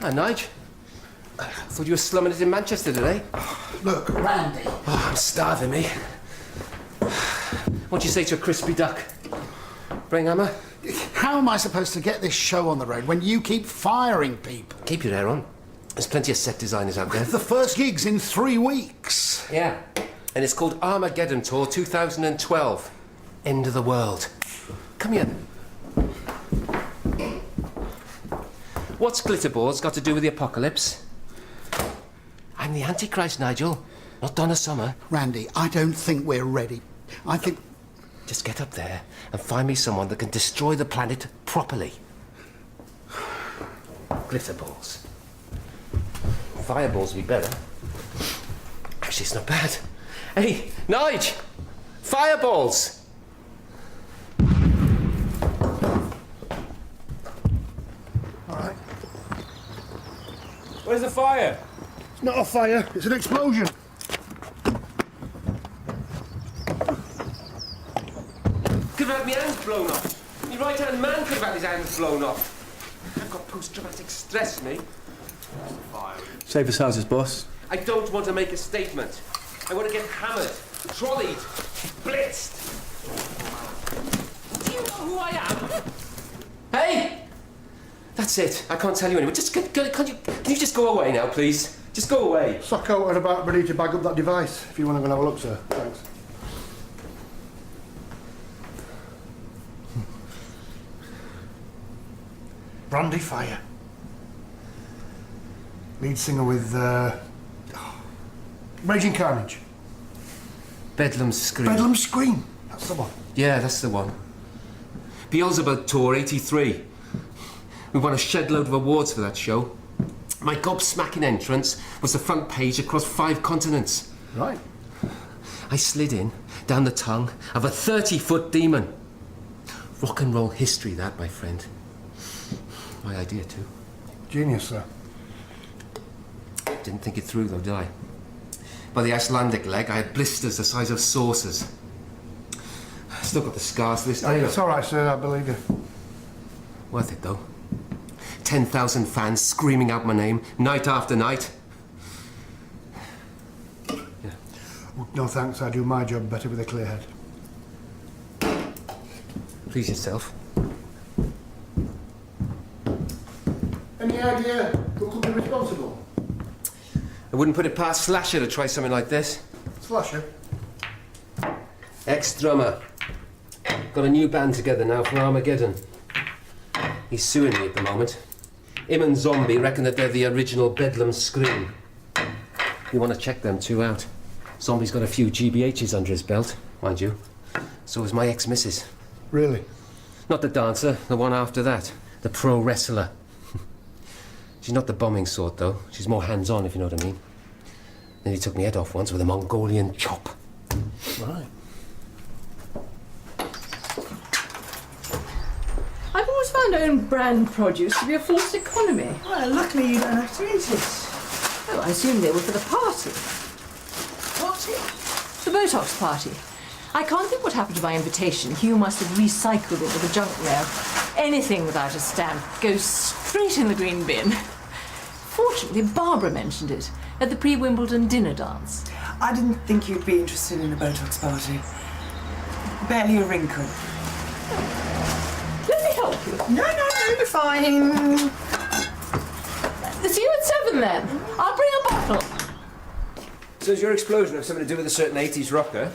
Hi, Nige. I thought you were slumming it in Manchester today. Look, Randy. Oh, I'm starving, me. What'd you say to a crispy duck? Bring hammer? How am I supposed to get this show on the road when you keep firing people? Keep your hair on. There's plenty of set designers out there. The first gig's in 3 weeks. Yeah. And it's called Armageddon Tour 2012. End of the world. Come here. What's glitterballs got to do with the apocalypse? I'm the Antichrist, Nigel. Not Donna Summer. Randy, I don't think we're ready. I think... Just get up there and find me someone that can destroy the planet properly. Glitterballs. Fireballs would be better. Actually, it's not bad. Hey, Nige! Fireballs! All right. Where's the fire? It's not a fire, it's an explosion. Could have had my hands blown off. My right-hand man could have had his hands blown off. I've got post-traumatic stress, me. Safe as houses, boss. I don't want to make a statement. I want to get hammered, trolleyed, blitzed. Do you know who I am? Hey! That's it. I can't tell you anymore. Just can you just go away now, please? Just go away. Sock out and about ready to bag up that device if you want to go and have a look, sir. Thanks. Brandy Fire. Lead singer with Raging Carnage. Bedlam Scream. Bedlam Scream. That's the one. Yeah, that's the one. Beelzebub Tour 83. We won a shed load of awards for that show. My gobsmacking entrance was the front page across 5 continents. Right. I slid in down the tongue of a 30-foot demon. Rock and roll history, that, my friend. My idea, too. Genius, sir. Didn't think it through, though, did I? By the Icelandic leg, I had blisters the size of saucers. Still got the scars to this day. It's all right, sir. I believe you. Worth it, though. 10,000 fans screaming out my name, night after night. Yeah. No thanks. I do my job better with a clear head. Please yourself. Any idea who could be responsible? I wouldn't put it past Slasher to try something like this. Slasher. Ex-drummer. Got a new band together now for Armageddon. He's suing me at the moment. Him and Zombie reckon that they're the original Bedlam Scream. You want to check them two out. Zombie's got a few GBHs under his belt, mind you. So has my ex-missus. Really? Not the dancer, the one after that. The pro wrestler. She's not the bombing sort, though. She's more hands-on, if you know what I mean. Then he took my head off once with a Mongolian chop. Right. I've always found own brand produce to be a forced economy. Well, luckily you don't have to eat it. Oh, I assume they were for the party. Party? The Botox party. I can't think what happened to my invitation. Hugh must have recycled it with a junk mail. Anything without a stamp goes straight in the green bin. Fortunately, Barbara mentioned it at the pre-Wimbledon dinner dance. I didn't think you'd be interested in a Botox party. Barely a wrinkle. Let me help you. No, you're fine. See you at 7 then. I'll bring a bottle. So does your explosion have something to do with a certain 80s rocker?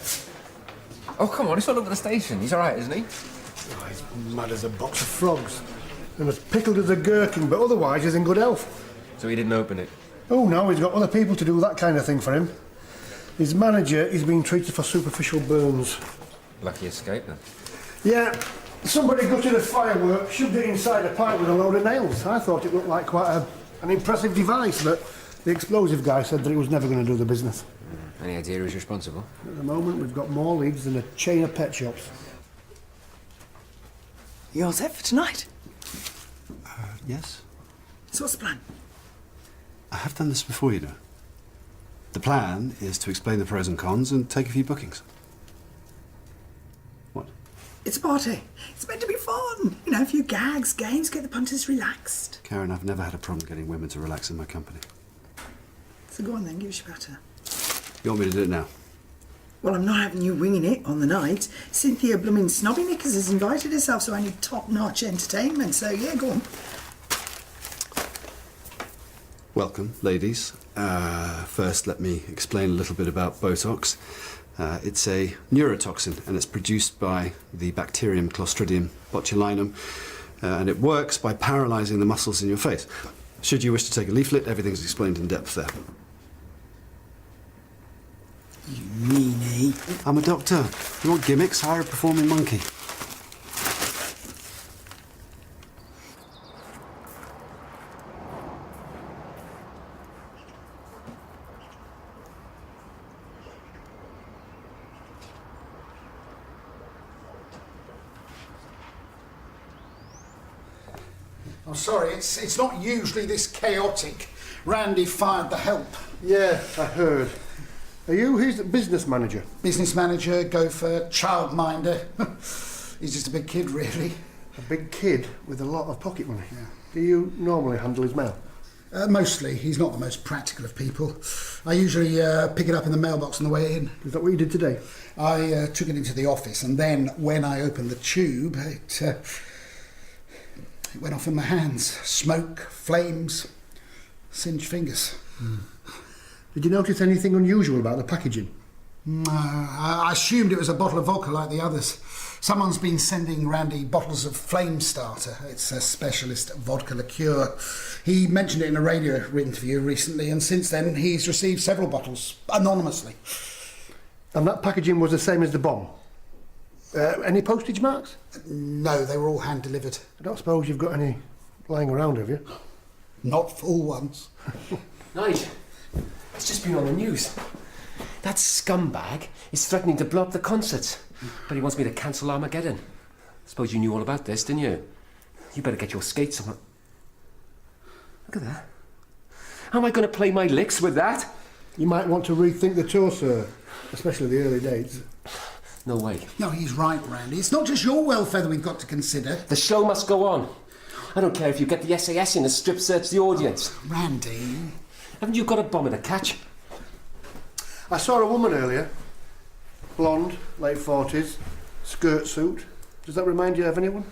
Oh, come on, it's all over the station. He's all right, isn't he? Oh, he's mad as a box of frogs. And as pickled as a gherkin, but otherwise he's in good health. So he didn't open it? Oh, no, he's got other people to do that kind of thing for him. His manager is being treated for superficial burns. Lucky escape, then. Yeah, somebody gutted a firework, shoved it inside a pipe with a load of nails. I thought it looked like quite an impressive device, but the explosive guy said that it was never going to do the business. Any idea who's responsible? At the moment, we've got more leads than a chain of pet shops. You're set for tonight. Yes. So what's the plan? I have done this before, you know. The plan is to explain the pros and cons and take a few bookings. What? It's a party. It's meant to be fun. You know, a few gags, games, get the punters relaxed. Karen, I've never had a problem getting women to relax in my company. So go on then, give us your patter. You want me to do it now? Well, I'm not having you winging it on the night. Cynthia blooming Snobby Knickers has invited herself, so I need top-notch entertainment. So, yeah, go on. Welcome, ladies. First, let me explain a little bit about Botox. It's a neurotoxin, and it's produced by the bacterium Clostridium botulinum, and it works by paralysing the muscles in your face. Should you wish to take a leaflet, everything's explained in depth there. You meanie. I'm a doctor. You want gimmicks? Hire a performing monkey. I'm sorry, it's not usually this chaotic. Randy fired the help. Yeah, I heard. Are you his business manager? Business manager, gopher, childminder. He's just a big kid, really. A big kid with a lot of pocket money? Yeah. Do you normally handle his mail? Mostly. He's not the most practical of people. I usually pick it up in the mailbox on the way in. Is that what you did today? I took it into the office, and then when I opened the tube, it went off in my hands. Smoke, flames, singed fingers. Did you notice anything unusual about the packaging? No, I assumed it was a bottle of vodka like the others. Someone's been sending Randy bottles of Flame Starter. It's a specialist vodka liqueur. He mentioned it in a radio interview recently, and since then he's received several bottles, anonymously. And that packaging was the same as the bomb? Any postage marks? No, they were all hand-delivered. I don't suppose you've got any lying around, have you? Not full ones. Nigel, it's just been on the news. That scumbag is threatening to blow up the concerts, but he wants me to cancel Armageddon. Suppose you knew all about this, didn't you? You better get your skates on. Look at that. How am I going to play my licks with that? You might want to rethink the tour, sir, especially the early dates. No way. No, he's right, Randy. It's not just your welfare that we've got to consider. The show must go on. I don't care if you get the SAS in to strip search the audience. Randy... Haven't you got a bomber to catch? I saw a woman earlier. Blonde, late 40s, skirt suit. Does that remind you of anyone?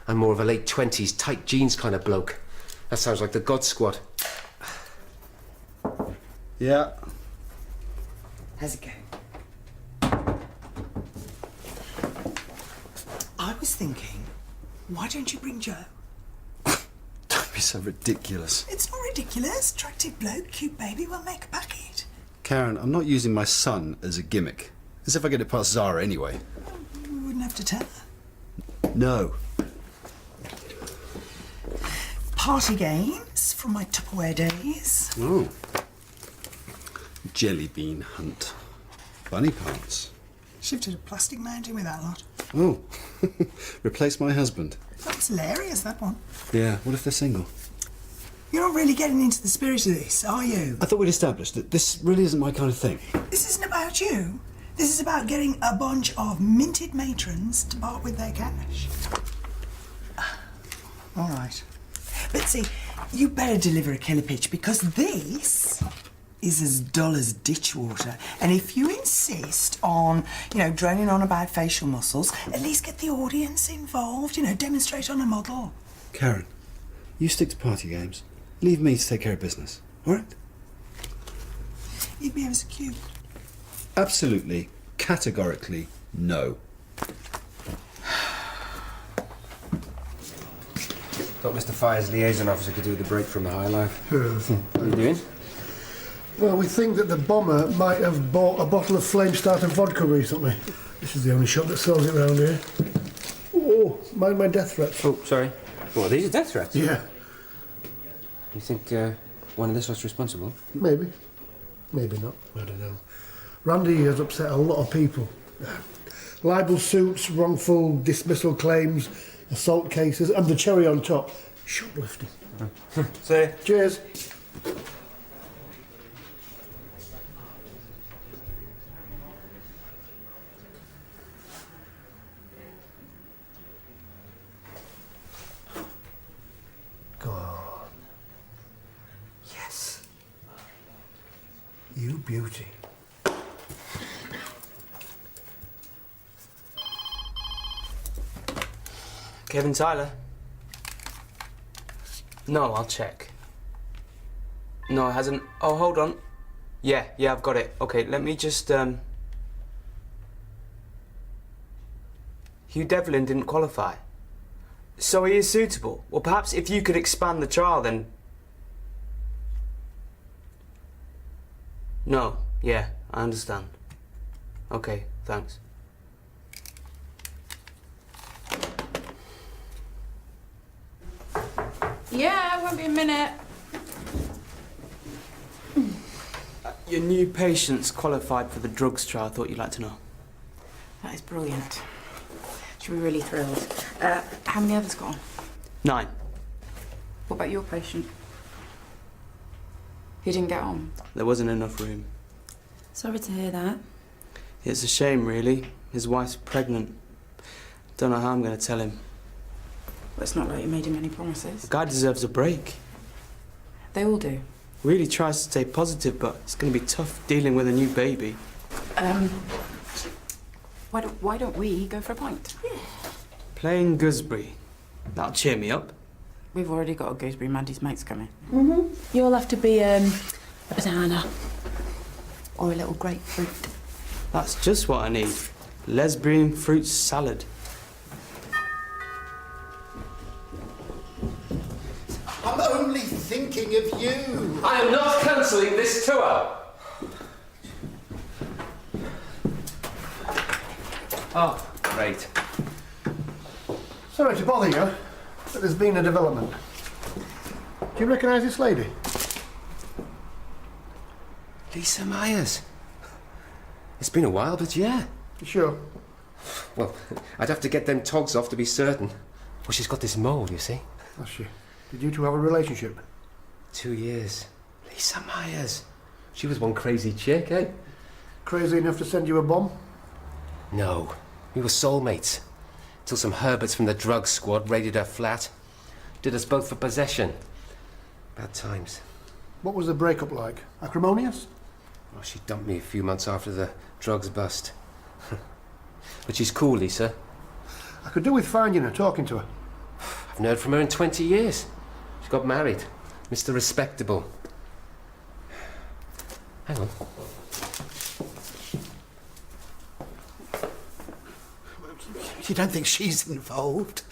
I'm more of a late 20s, tight jeans kind of bloke. That sounds like the God Squad. Yeah. How's it going? I was thinking, why don't you bring Joe? Don't be so ridiculous. It's not ridiculous. Attractive bloke, cute baby, we'll make a packet. Karen, I'm not using my son as a gimmick. As if I get it past Zara anyway. We wouldn't have to tell her. No. Party games from my Tupperware days. Oh. Jelly bean hunt. Bunny parts. Shifted a plastic mountain with that lot. Oh. Replace my husband. That was hilarious, that one. Yeah, what if they're single? You're not really getting into the spirit of this, are you? I thought we'd established that this really isn't my kind of thing. This isn't about you. This is about getting a bunch of minted matrons to part with their cash. All right. But see, you better deliver a killer pitch, because this is as dull as ditch water. And if you insist on, droning on about facial muscles, at least get the audience involved, demonstrate on a model. Karen, you stick to party games. Leave me to take care of business, all right? You'd be ever so cute. Absolutely, categorically, no. Thought Mr. Fire's liaison officer could do with a break from the high life. What are you doing? Well, we think that the bomber might have bought a bottle of Flame Starter vodka recently. This is the only shop that sells it around here. Oh, mind my death threats. Oh, sorry. What, these are death threats? Yeah, You think one of this was responsible? maybe. Maybe not. I don't know. Randy has upset a lot of people. Libel suits, wrongful dismissal claims, assault cases, and the cherry on top, shoplifting. See? Cheers. You beauty. Kevin Tyler? No, I'll check. No, it hasn't. Oh, hold on. Yeah, I've got it. Okay, let me just, Hugh Devlin didn't qualify. So he is suitable. Well, perhaps if you could expand the trial, then... No, yeah, I understand. Okay, thanks. Yeah, won't be a minute. Your new patient's qualified for the drugs trial. I thought you'd like to know. That is brilliant. She'll be really thrilled. How many others got on? 9. What about your patient? He didn't get on? There wasn't enough room. Sorry to hear that. It's a shame, really. His wife's pregnant. Don't know how I'm going to tell him. Well, it's not like you made him any promises. The guy deserves a break. They all do. Really tries to stay positive, but it's going to be tough dealing with a new baby. Why don't we go for a pint? Playing gooseberry. That'll cheer me up. We've already got a gooseberry. Mandy's mate's coming. You'll have to be a banana or a little grapefruit. That's just what I need. Lesbian fruit salad. I'm only thinking of you. I am not cancelling this tour. Oh, great. Sorry to bother you, but there's been a development. Do you recognise this lady? Lisa Myers. It's been a while, but yeah. You sure? Well, I'd have to get them togs off to be certain. Well, she's got this mole, you see. Has she? Did you two have a relationship? 2 years. Lisa Myers. She was one crazy chick, eh? Crazy enough to send you a bomb? No. We were soulmates. Till some Herberts from the drug squad raided her flat. Did us both for possession. Bad times. What was the breakup like? Acrimonious? Well, she dumped me a few months after the drugs bust. But she's cool, Lisa. I could do with finding her, talking to her. I haven't heard from her in 20 years. She got married. Mr. Respectable. Hang on. You don't think she's involved?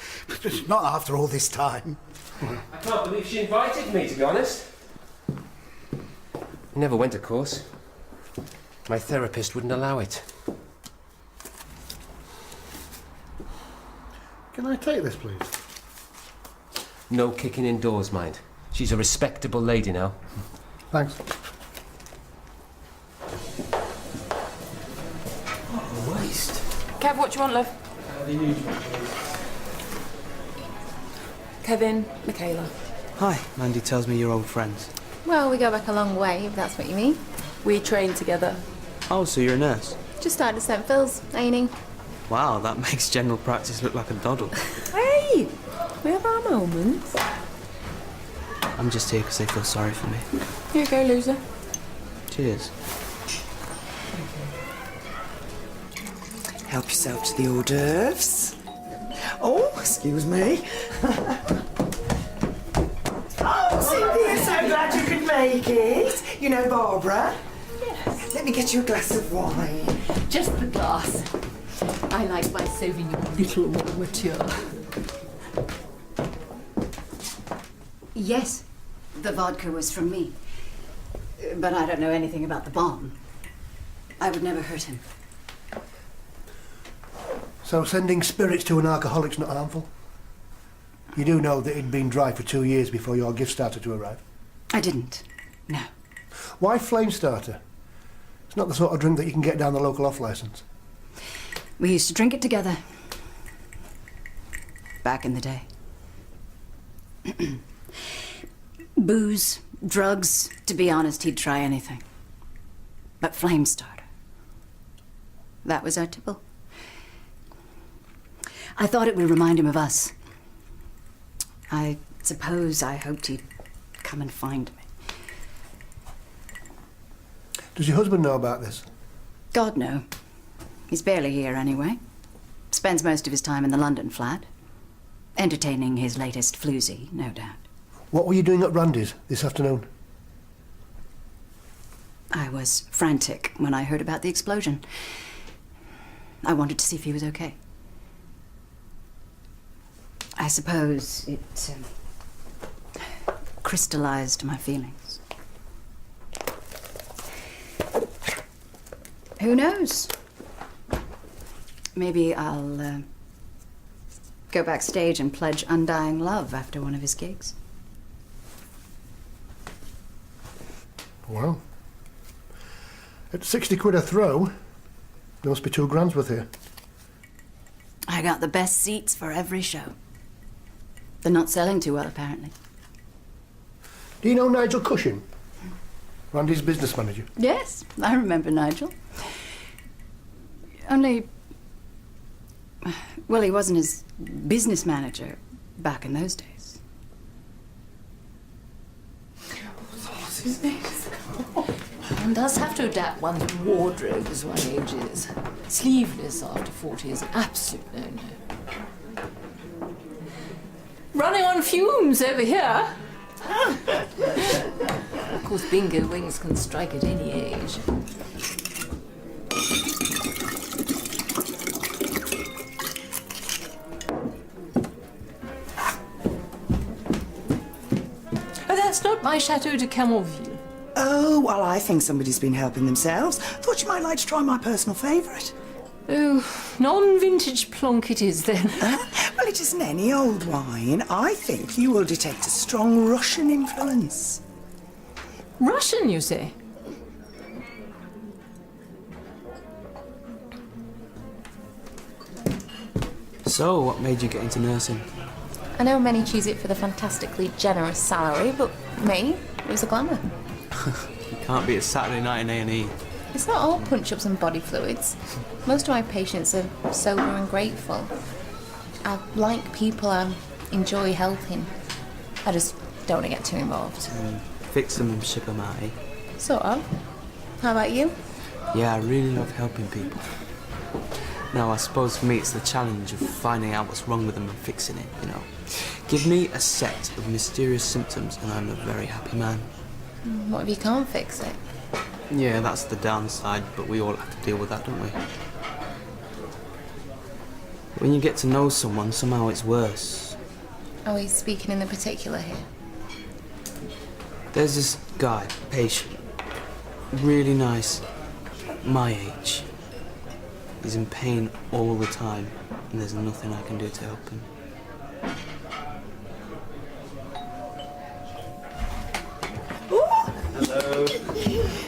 Not after all this time. I can't believe she invited me, to be honest. I never went, of course. My therapist wouldn't allow it. Can I take this, please? No kicking indoors, mind. She's a respectable lady now. Thanks. What a waste. Kev, what do you want, love? Kevin, Michaela. Hi, Mandy tells me you're old friends. Well, we go back a long way, if that's what you mean. We trained together. Oh, so you're a nurse? Just started at St Phil's, A&E. Wow, that makes general practice look like a doddle. Hey! We have our moments. I'm just here because they feel sorry for me. Here you go, loser. Cheers. Help yourself to the hors d'oeuvres. Oh, excuse me. Oh, Cynthia, so glad you could make it. You know Barbara? Yes, Let me get you a glass of wine. just the glass. I like my Sauvignon a little more mature. Yes, the vodka was from me. But I don't know anything about the bomb. I would never hurt him. So sending spirits to an alcoholic's not harmful? You do know that it'd been dry for 2 years before your gift started to arrive? I didn't. No. Why flame starter? It's not the sort of drink that you can get down the local off licence. We used to drink it together. Back in the day. Booze, drugs, to be honest, he'd try anything. But flame starter. That was our tipple. I thought it would remind him of us. I suppose I hoped he'd come and find me. Does your husband know about this? God, no. He's barely here anyway. Spends most of his time in the London flat. Entertaining his latest floozy, no doubt. What were you doing at Randy's this afternoon? I was frantic when I heard about the explosion. I wanted to see if he was okay. I suppose it crystallized my feelings. Who knows? Maybe I'll go backstage and pledge undying love after one of his gigs. Well, at 60 quid a throw, there must be 2 grand's worth here. I got the best seats for every show. They're not selling too well, apparently. Do you know Nigel Cushing? Randy's business manager. Yes, I remember Nigel. Only... well, he wasn't his business manager back in those days. One does have to adapt one's wardrobe as one ages. Sleeveless after 40 is an absolute no-no. Running on fumes over here. Of course, bingo wings can strike at any age. Oh, that's not my Chateau de Camelville. Oh, well, I think somebody's been helping themselves. Thought you might like to try my personal favourite. Oh, non-vintage plonk it is then. Well, it isn't any old wine. I think you will detect a strong Russian influence. Russian, you say? So, what made you get into nursing? I know many choose it for the fantastically generous salary, but me, it was a glamour. You can't beat a Saturday night in A&E. It's not all punch-ups and body fluids. Most of my patients are sober and grateful. I like people, I enjoy helping. I just don't want to get too involved. Fix them and ship them out, eh? Sort of. How about you? Yeah, I really love helping people. Now, I suppose for me it's the challenge of finding out what's wrong with them and fixing it, you know. Give me a set of mysterious symptoms and I'm a very happy man. What if you can't fix it? Yeah, that's the downside, but we all have to deal with that, don't we? When you get to know someone, somehow it's worse. Are we speaking in the particular here? There's this guy, patient, really nice, my age. He's in pain all the time, and there's nothing I can do to help him. Hello.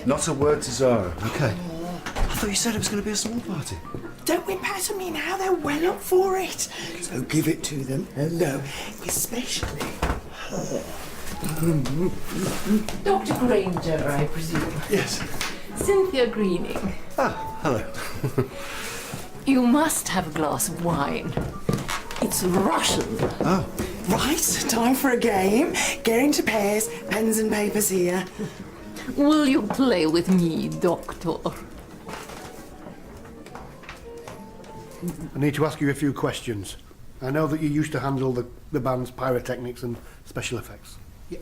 Not a word to Zara. Okay. I thought you said it was going to be a small party. Don't whip out at me now, they're well up for it. So give it to them. Hello. Especially her. Dr. Granger, I presume. Yes. Cynthia Greening. Ah, hello. You must have a glass of wine. It's Russian. Oh. Right, time for a game. Get into pairs, pens and papers here. Will you play with me, Doctor? I need to ask you a few questions. I know that you used to handle the band's pyrotechnics and special effects. Yeah,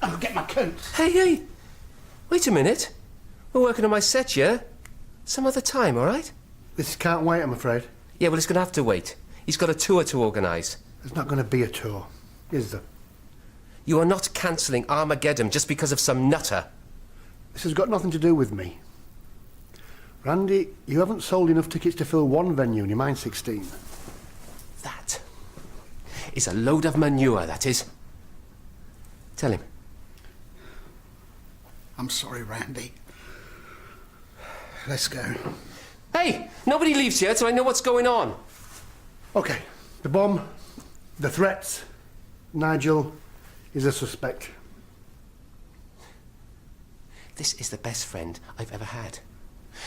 I'll get my coat. Hey! Wait a minute. We're working on my set, yeah? Some other time, all right? This can't wait, I'm afraid. Yeah, well, it's going to have to wait. He's got a tour to organise. There's not going to be a tour, is there? You are not cancelling Armageddon just because of some nutter. This has got nothing to do with me. Randy, you haven't sold enough tickets to fill one venue and you're mine 16. That is a load of manure, that is. Tell him. I'm sorry, Randy. Let's go. Hey! Nobody leaves yet, so I know what's going on. OK, the bomb, the threats, Nigel is a suspect. This is the best friend I've ever had.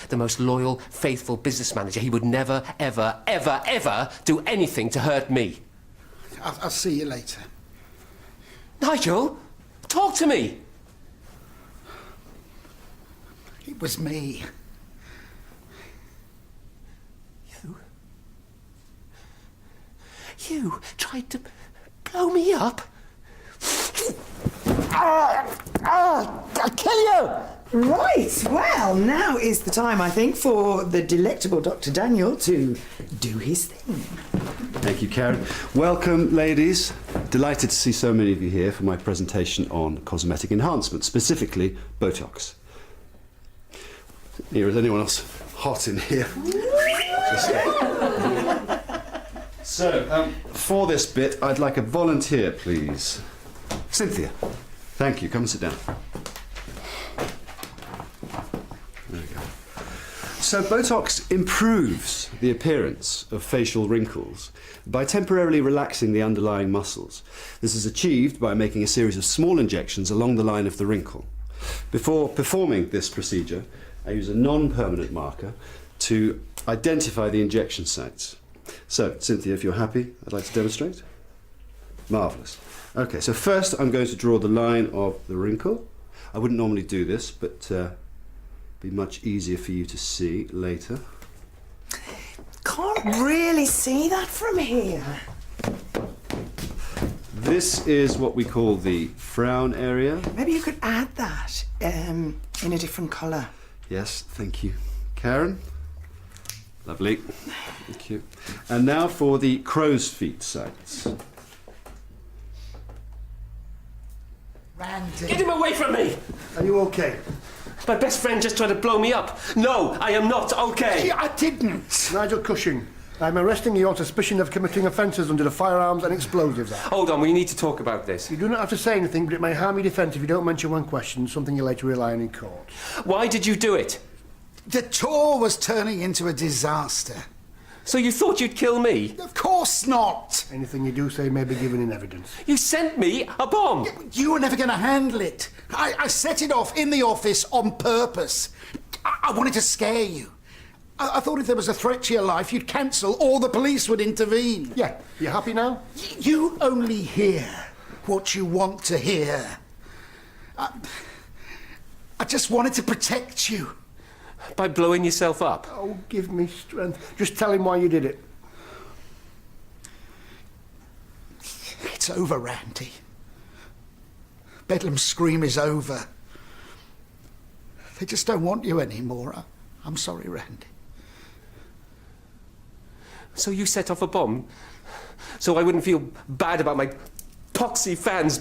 The most loyal, faithful business manager. He would never, ever, ever, ever do anything to hurt me. I'll see you later. Nigel, talk to me. It was me. You tried to blow me up? I'll kill you! Right, well, now is the time, I think, for the delectable Dr. Daniel to do his thing. Thank you, Karen. Welcome, ladies. Delighted to see so many of you here for my presentation on cosmetic enhancement, specifically Botox. Is anyone else hot in here? So, for this bit, I'd like a volunteer, please. Cynthia. Thank you. Come and sit down. There we go. So, Botox improves the appearance of facial wrinkles by temporarily relaxing the underlying muscles. This is achieved by making a series of small injections along the line of the wrinkle. Before performing this procedure, I use a non-permanent marker to identify the injection sites. So, Cynthia, if you're happy, I'd like to demonstrate. Marvellous. Okay, so first I'm going to draw the line of the wrinkle. I wouldn't normally do this, but be much easier for you to see later. Can't really see that from here. This is what we call the frown area. Maybe you could add that in a different colour. Yes, thank you. Karen? Lovely. Thank you. And now for the crow's feet sites. Randy. Get him away from me! Are you okay? My best friend just tried to blow me up. No, I am not okay. I didn't. Nigel Cushing, I'm arresting you on suspicion of committing offences under the Firearms and Explosives Act. Hold on, we need to talk about this. You do not have to say anything, but it may harm your defence if you don't mention one question, something you later rely on in court. Why did you do it? The tour was turning into a disaster. So you thought you'd kill me? Of course not. Anything you do say may be given in evidence. You sent me a bomb. You were never going to handle it. I set it off in the office on purpose. I wanted to scare you. I thought if there was a threat to your life, you'd cancel or the police would intervene. Yeah, you happy now? You only hear what you want to hear. I just wanted to protect you. By blowing yourself up? Oh, give me strength. Just tell him why you did it. It's over, Randy. Bedlam's Scream is over. They just don't want you anymore. I'm sorry, Randy. So you set off a bomb? So I wouldn't feel bad about my poxy fans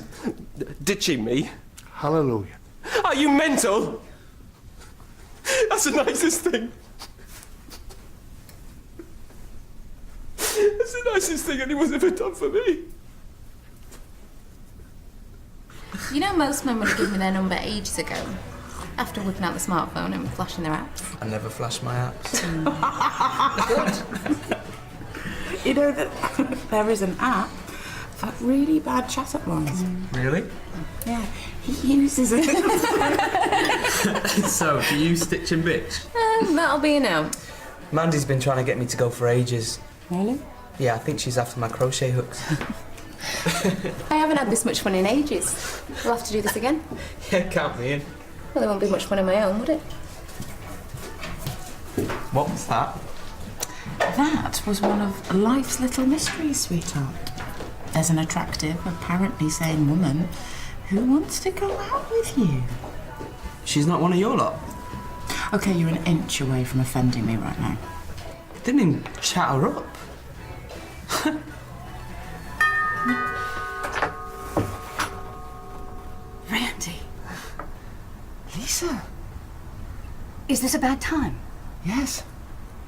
ditching me? Hallelujah. Are you mental? That's the nicest thing. That's the nicest thing anyone's ever done for me. You know, most men would have given me their number ages ago, after whipping out the smartphone and flashing their apps. I never flash my apps. You know that there is an app for really bad chat-up ones. Really? Yeah, he uses it. So, do you stitch and bitch? That'll be a no. Mandy's been trying to get me to go for ages. Really? Yeah, I think she's after my crochet hooks. I haven't had this much fun in ages. We'll have to do this again. Yeah, count me in. Well, there won't be much fun of my own, would it? What was that? That was one of life's little mysteries, sweetheart. There's an attractive, apparently sane woman who wants to go out with you. She's not one of your lot? Okay, you're an inch away from offending me right now. Didn't even chat her up. Randy. Lisa. Is this a bad time? Yes.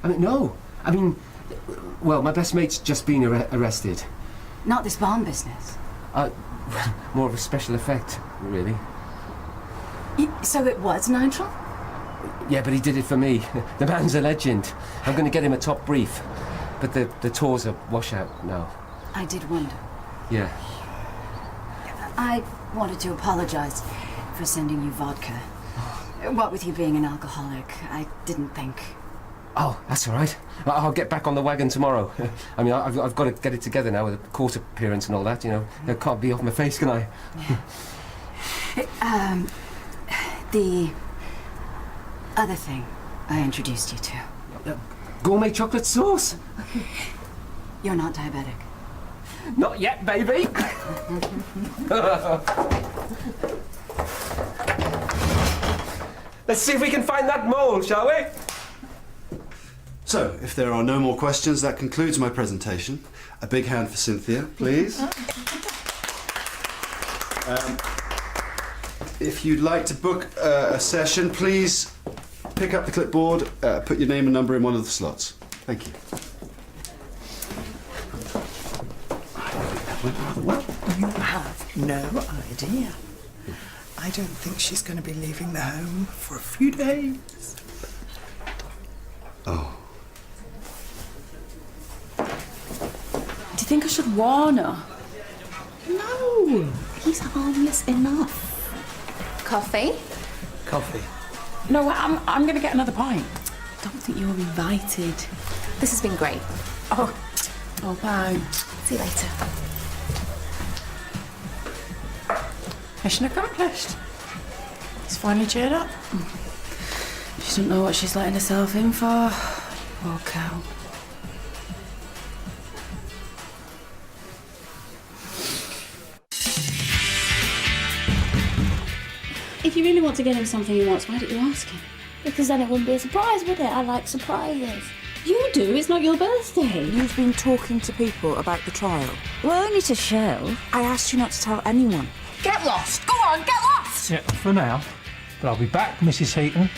I mean, no. I mean, well, my best mate's just been arrested. Not this bomb business. More of a special effect, really. So it was Nigel? Yeah, but he did it for me. The man's a legend. I'm going to get him a top brief. But the tour's a washout now. I did wonder. Yeah. I wanted to apologise for sending you vodka. What with you being an alcoholic, I didn't think. Oh, that's all right. I'll get back on the wagon tomorrow. I mean, I've got to get it together now with a court appearance and all that, you know. It can't be off my face, can I? other thing I introduced you to. Gourmet chocolate sauce? You're not diabetic. Not yet, baby. Let's see if we can find that mole, shall we? So, if there are no more questions, that concludes my presentation. A big hand for Cynthia, please. If you'd like to book a session, please pick up the clipboard, put your name and number in one of the slots. Thank you. You have no idea. I don't think she's going to be leaving the home for a few days. Oh. Do you think I should warn her? No, he's harmless enough. Coffee? Coffee. No, I'm going to get another pint. Don't think you're invited. This has been great. Oh, bye. See you later. Mission accomplished. He's finally cheered up. She doesn't know what she's letting herself in for. Poor cow. If you really want to get him something he wants, why don't you ask him? Because then it wouldn't be a surprise, would it? I like surprises. You do, it's not your birthday. You've been talking to people about the trial. Well, only to Shell. I asked you not to tell anyone. Get lost! Go on, get lost! Yeah, for now. But I'll be back, Mrs. Heaton.